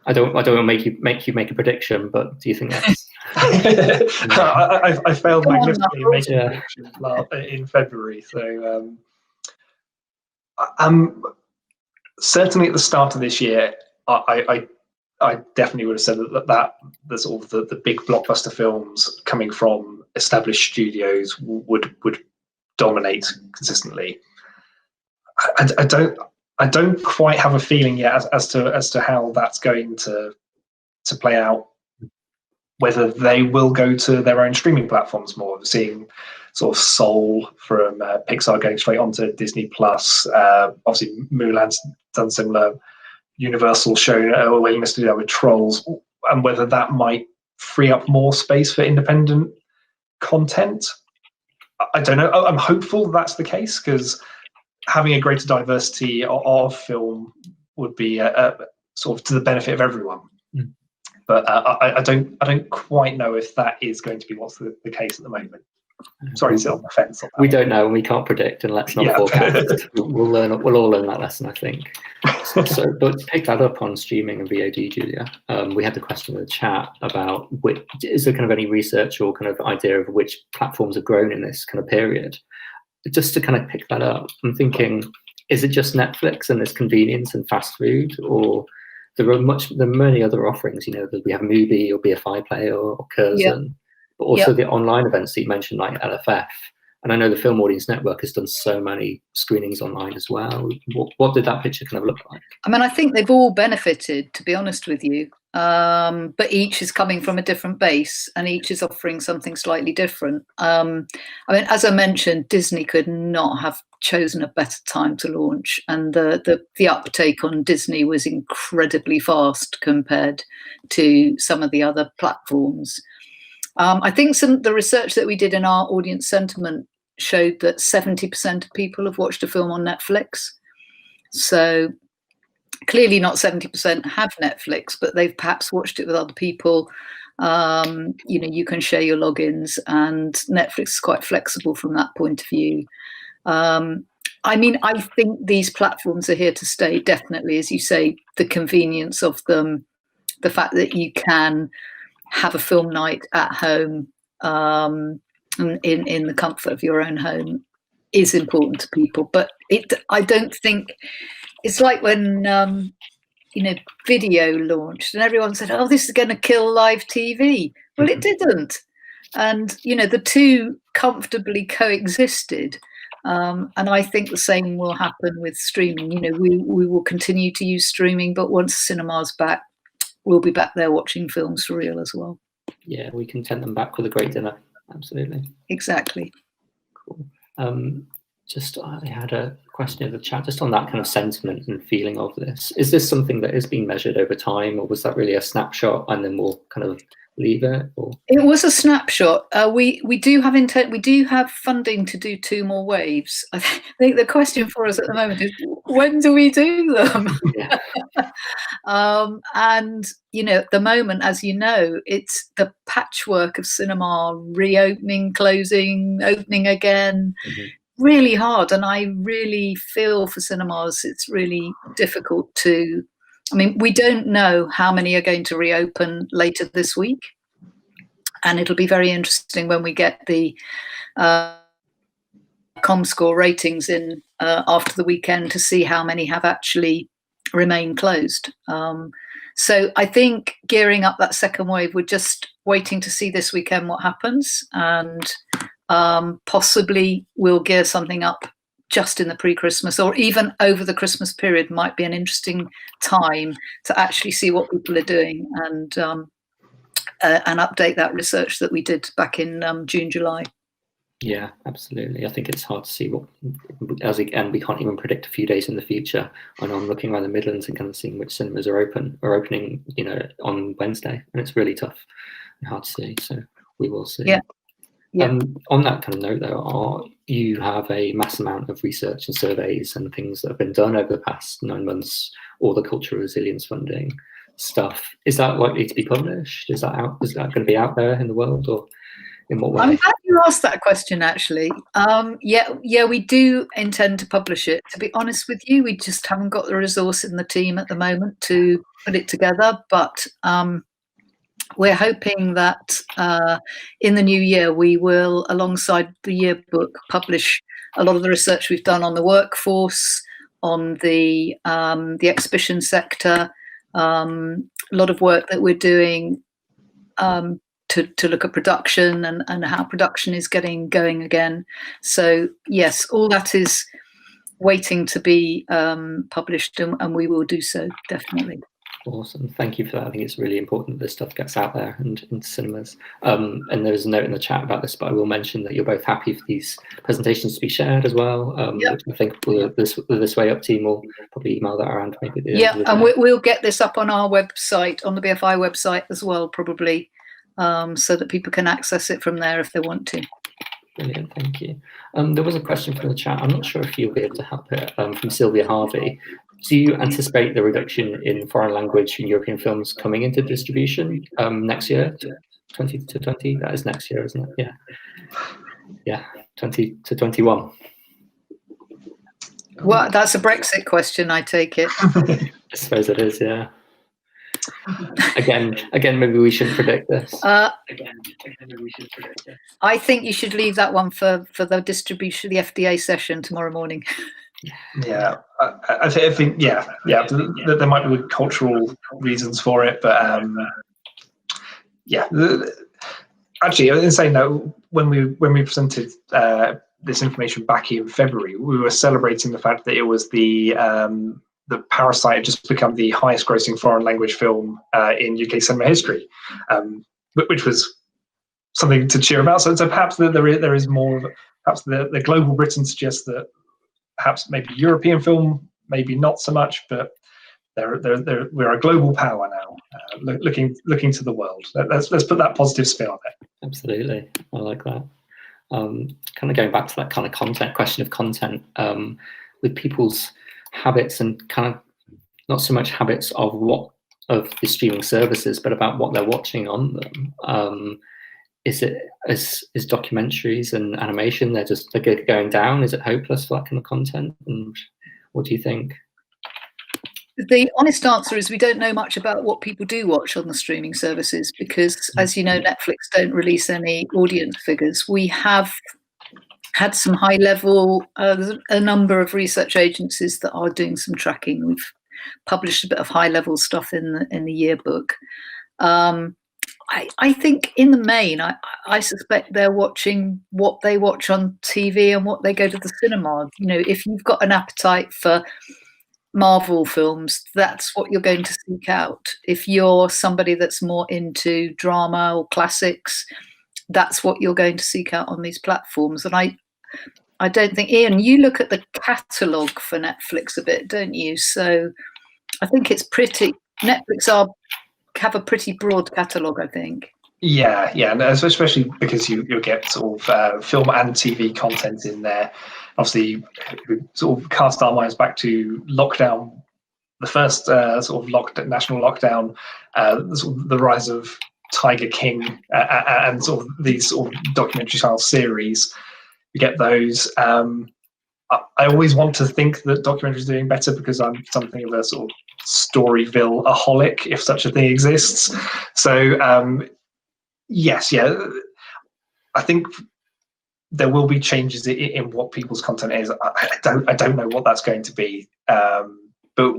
I don't want to make you make a prediction, but do you think that's... I failed magnificently making a prediction in February, so certainly at the start of this year, I definitely would have said that the sort of the big blockbuster films coming from established studios would dominate consistently. I don't quite have a feeling yet as to how that's going to play out. Whether they will go to their own streaming platforms more. We're seeing sort of Soul from Pixar going straight onto Disney Plus. Obviously, Mulan's done similar. Universal showing a willingness to do that with Trolls, and whether that might free up more space for independent content. I don't know. I'm hopeful that's the case, because having a greater diversity of film would be sort of to the benefit of everyone. But I don't quite know if that is going to be what's the case at the moment. Sorry to sit on the fence on that. We don't know, and we can't predict, and let's not forecast. We'll all learn that lesson, I think. But to pick that up on streaming and VOD, Julia, we had the question in the chat about is there kind of any research or kind of idea of which platforms have grown in this kind of period? Just to kind of pick that up, I'm thinking, is it just Netflix and this convenience and fast food, or there are many other offerings. You know, that we have Mubi or BFI Play or Curzon, but also the online events that you mentioned, like LFF. And I know the Film Audience Network has done so many screenings online as well. What did that picture kind of look like? I mean, I think they've all benefited, to be honest with you. But each is coming from a different base, and each is offering something slightly different. I mean, as I mentioned, Disney could not have chosen a better time to launch, and the uptake on Disney was incredibly fast compared to some of the other platforms. I think the research that we did in our audience sentiment showed that 70% of people have watched a film on Netflix. So clearly not 70% have Netflix, but they've perhaps watched it with other people. You know, you can share your logins, and Netflix is quite flexible from that point of view. I mean, I think these platforms are here to stay, definitely, as you say, the convenience of them, the fact that you can have a film night at home in the comfort of your own home is important to people. But I don't think it's like when you know, video launched and everyone said, "Oh, this is going to kill live TV." Well, it didn't, and you know, the two comfortably coexisted. And I think the same will happen with streaming. You know, we will continue to use streaming, but once cinema's back, we'll be back there watching films for real as well. Yeah, we can send them back with a great dinner. Absolutely. Exactly. Cool. I had a question in the chat just on that kind of sentiment and feeling of this. Is this something that is being measured over time, or was that really a snapshot and then we'll kind of leave it? Or? It was a snapshot. We do have intent. We do have funding to do 2 more waves. I think the question for us at the moment is, when do we do them? Yeah. And you know, at the moment, as you know, it's the patchwork of cinema reopening, closing, opening again. Mm-hmm. Really hard, and I really feel for cinemas. It's really difficult to. I mean, we don't know how many are going to reopen later this week, and it'll be very interesting when we get the ComScore ratings in after the weekend to see how many have actually remained closed. So I think gearing up that second wave, we're just waiting to see this weekend what happens, and possibly we'll gear something up just in the pre-Christmas or even over the Christmas period. Might be an interesting time to actually see what people are doing and update that research that we did back in June, July. Yeah, absolutely. I think it's hard to see what, and we can't even predict a few days in the future. I know I'm looking around the Midlands and kind of seeing which cinemas are opening, you know, on Wednesday, and it's really tough and hard to see. So we will see. Yeah. Yeah. On that kind of note, though, you have a mass amount of research and surveys and things that have been done over the past 9 months, all the cultural resilience funding stuff. Is that likely to be published? Is that going to be out there in the world, or in what way? I'm glad you asked that question, actually. Yeah, we do intend to publish it. To be honest with you, we just haven't got the resource in the team at the moment to put it together, but we're hoping that in the new year we will, alongside the yearbook, publish a lot of the research we've done on the workforce, on the exhibition sector, a lot of work that we're doing to look at production and how production is getting going again. So yes, all that is waiting to be published, and we will do so, definitely. Awesome, thank you for that. I think it's really important that this stuff gets out there and into cinemas. And there's a note in the chat about this, but I will mention that you're both happy for these presentations to be shared as well. Yep. Which I think this Way Up team will probably email that around. Maybe and we'll get this up on our website, on the BFI website as well, probably, so that people can access it from there if they want to. Brilliant, thank you. There was a question from the chat. I'm not sure if you'll be able to help it. From Sylvia Harvey. Do you anticipate the reduction in foreign language in European films coming into distribution next year, 20 to 20? That is next year, isn't it? Yeah, 20 to 21. Well, that's a Brexit question, I take it. I suppose it is, yeah. Again, maybe we shouldn't predict this. I think you should leave that one for the distribution, the FDA session tomorrow morning. Yeah, I think there might be cultural reasons for it, but actually, in saying that, when we presented this information back in February, we were celebrating the fact that it was the Parasite had just become the highest grossing foreign language film in UK cinema history, which was something to cheer about. So perhaps there is more of, perhaps the global Britain suggests that perhaps maybe European film, maybe not so much, but we're a global power now, looking to the world. Let's put that positive spin on it. Absolutely, I like that. Kind of going back to that kind of question of content, with people's habits and kind of not so much habits of the streaming services, but about what they're watching on them. Is documentaries and animation, they're going down? Is it hopeless for that kind of content? And what do you think? The honest answer is we don't know much about what people do watch on the streaming services because, as you know, Netflix don't release any audience figures. We have had some high level, a number of research agencies that are doing some tracking. We've published a bit of high level stuff in the yearbook. I think in the main, I suspect they're watching what they watch on TV and what they go to the cinema. You know, if you've got an appetite for Marvel films, that's what you're going to seek out. If you're somebody that's more into drama or classics, that's what you're going to seek out on these platforms. And I don't think, Ian, you look at the catalogue for Netflix a bit, don't you? So I think it's Netflix have a pretty broad catalogue, I think. Yeah, and especially because you'll get sort of film and TV content in there. Obviously, we sort of cast our minds back to lockdown, the first sort of national lockdown, sort of the rise of Tiger King and sort of these sort of documentary style series. You get those. I always want to think that documentary is doing better because I'm something of a sort of Storyville-aholic, if such a thing exists. So yes, I think there will be changes in what people's content is. I don't know what that's going to be, but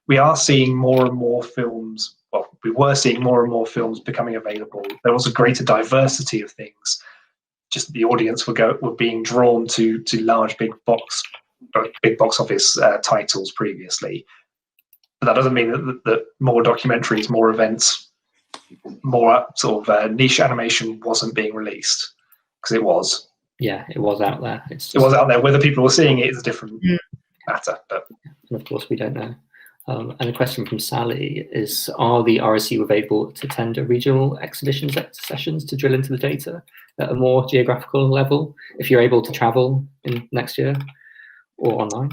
we are seeing more and more films. Well, we were seeing more and more films becoming available. There was a greater diversity of things. Just the audience were being drawn to large big box office titles previously. But that doesn't mean that more documentaries, more events, more sort of niche animation wasn't being released, because it was. Yeah, it was out there. It was out there. Whether people were seeing it is a different matter. But and of course, we don't know. And a question from Sally is, are the RSU available to attend regional exhibition sessions to drill into the data at a more geographical level, if you're able to travel in next year, or online?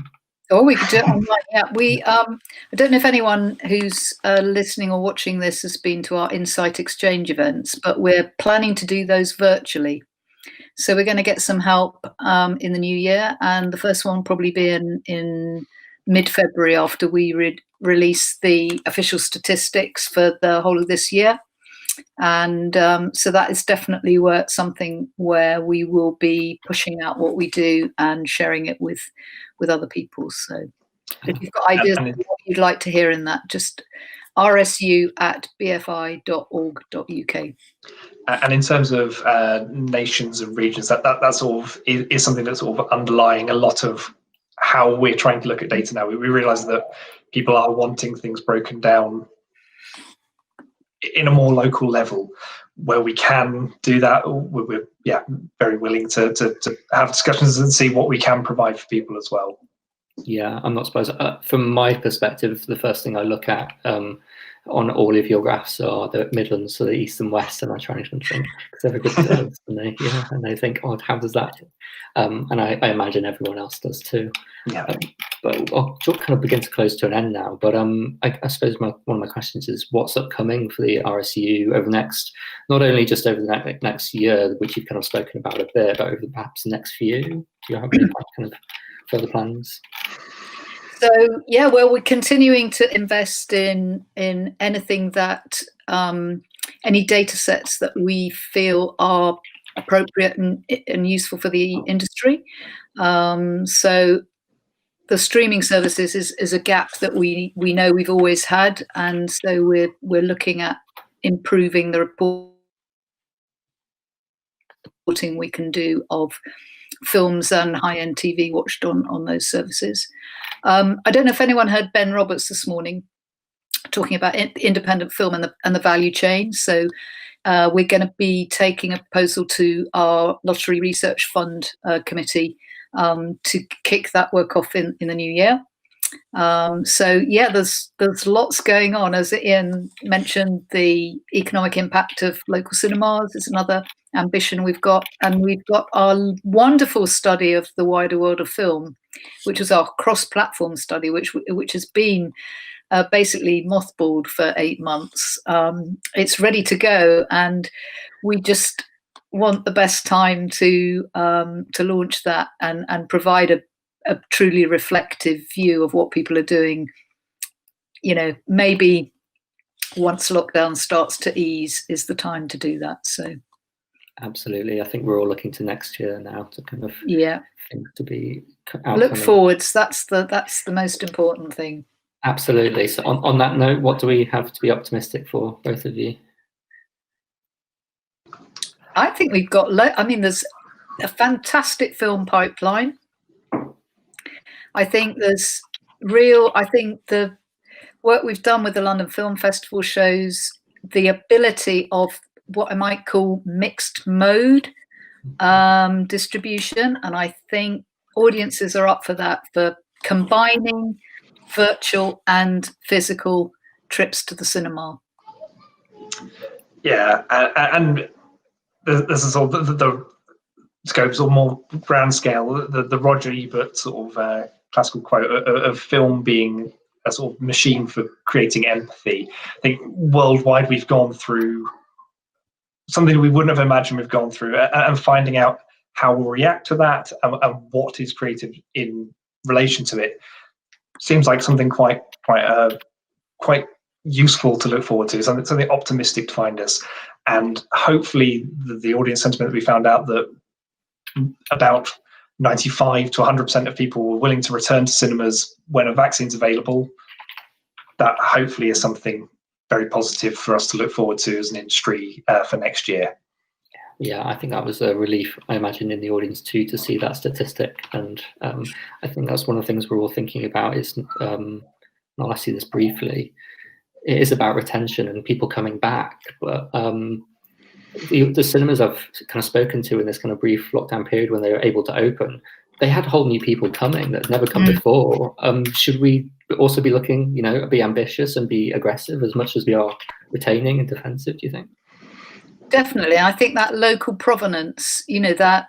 Oh, we could do it online. Yeah, I don't know if anyone who's listening or watching this has been to our Insight Exchange events, but we're planning to do those virtually. So we're going to get some help in the new year, and the first one will probably be in mid-February after we release the official statistics for the whole of this year. And so that is definitely something where we will be pushing out what we do and sharing it with other people. So if you've got ideas of what you'd like to hear in that, just rsu@bfi.org.uk. And in terms of nations and regions, that sort of is something that's sort of underlying a lot of how we're trying to look at data now. We realise that people are wanting things broken down in a more local level. Where we can do that, we're very willing to have discussions and see what we can provide for people as well. Yeah, I'm not surprised. From my perspective, the first thing I look at on all of your graphs are the Midlands, so the East and West, and I try and think, because everybody does, and they think, oh, how does that? And I imagine everyone else does too. Yeah. But I'll kind of begin to close to an end now. But I suppose one of my questions is, what's upcoming for the RSU over the next, not only just over the next year, which you've kind of spoken about a bit, but over perhaps the next few? Do you have any kind of further plans? So yeah, well, we're continuing to invest in anything that any data sets that we feel are appropriate and useful for the industry. So the streaming services is a gap that we know we've always had, and so we're looking at improving the reporting we can do of films and high-end TV watched on those services. I don't know if anyone heard Ben Roberts this morning talking about independent film and the value chain. So we're going to be taking a proposal to our Lottery Research Fund committee to kick that work off in the new year. So yeah, there's lots going on. As Ian mentioned, the economic impact of local cinemas is another ambition we've got, and we've got our wonderful study of the wider world of film, which was our cross-platform study, which has been basically mothballed for 8 months. It's ready to go, and we just want the best time to launch that and provide a truly reflective view of what people are doing. You know, maybe once lockdown starts to ease is the time to do that. So absolutely, I think we're all looking to next year now to kind of think to be look forwards. That's the most important thing. Absolutely. So on that note, what do we have to be optimistic for, both of you? I think we've got there's a fantastic film pipeline. I think I think the work we've done with the London Film Festival shows the ability of what I might call mixed mode distribution. And I think audiences are up for that, for combining virtual and physical trips to the cinema. Yeah, and this is all the scopes or more grand scale, the Roger Ebert sort of classical quote of film being a sort of machine for creating empathy. I think worldwide we've gone through something we wouldn't have imagined we've gone through, and finding out how we'll react to that and what is created in relation to it seems like something quite useful to look forward to, something optimistic to find us. And hopefully the audience sentiment that we found out, that about 95 to 100% of people were willing to return to cinemas when a vaccine's available, that hopefully is something very positive for us to look forward to as an industry for next year. Yeah, I think that was a relief, I imagine, in the audience too, to see that statistic. And I think that's one of the things we're all thinking about is, I see this briefly, it is about retention and people coming back. But the cinemas I've kind of spoken to in this kind of brief lockdown period when they were able to open, they had whole new people coming that had never come before. Should we also be looking, be ambitious and be aggressive as much as we are retaining and defensive, do you think? Definitely. I think that local provenance, that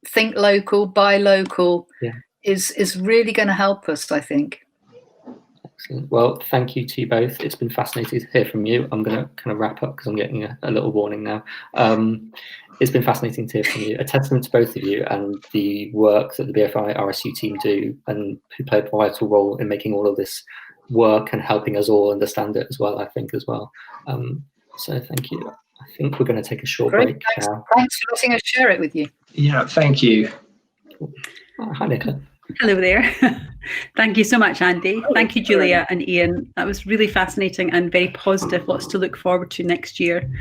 think local, buy local, is really going to help us, I think. Excellent. Well, thank you to you both. It's been fascinating to hear from you. I'm going to kind of wrap up because I'm getting a little warning now. It's been fascinating to hear from you. A testament to both of you and the work that the BFI RSU team do, and who play a vital role in making all of this work and helping us all understand it as well, I think, as well. So thank you. I think we're going to take a short break now. Thanks for letting us share it with you. Yeah, thank you. Hi, Nicola. Hello there. Thank you so much, Andy. Thank you, Julia and Ian. That was really fascinating and very positive. Lots to look forward to next year.